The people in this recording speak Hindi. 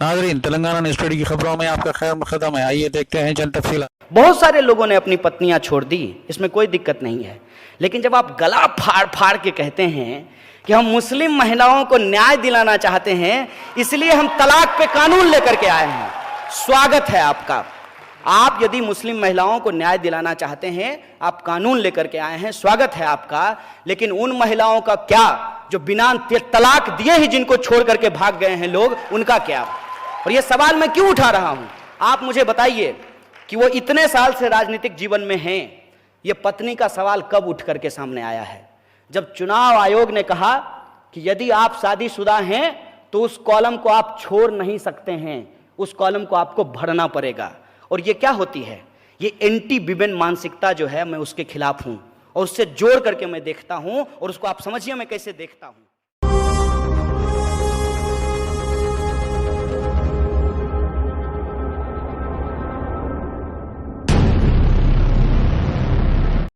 नाज़रीन, तेलंगाना न्यूज़ टुडे की खबरों में आपका खैर मकदम है। आइए देखते हैं चंद तफसीलात। बहुत सारे लोगों ने अपनी पत्नियां छोड़ दी, इसमें कोई दिक्कत नहीं है। लेकिन जब आप गला फाड़ फाड़ के कहते हैं कि हम मुस्लिम महिलाओं को न्याय दिलाना चाहते हैं, इसलिए हम तलाक पे कानून लेकर के आए हैं, स्वागत है आपका। आप यदि मुस्लिम महिलाओं को न्याय दिलाना चाहते हैं, आप कानून लेकर के आए हैं, स्वागत है आपका। लेकिन उन महिलाओं का क्या जो बिना तलाक दिए ही जिनको छोड़ करके भाग गए हैं लोग, उनका क्या? और ये सवाल मैं क्यों उठा रहा हूं, आप मुझे बताइए कि वो इतने साल से राजनीतिक जीवन में हैं, ये पत्नी का सवाल कब उठ करके सामने आया है? जब चुनाव आयोग ने कहा कि यदि आप शादीशुदा हैं तो उस कॉलम को आप छोड़ नहीं सकते हैं, उस कॉलम को आपको भरना पड़ेगा। और ये क्या होती है? ये एंटी विमेन मानसिकता जो है, मैं उसके खिलाफ हूं और उससे जोड़ करके मैं देखता हूं, और उसको आप समझिए मैं कैसे देखता हूं।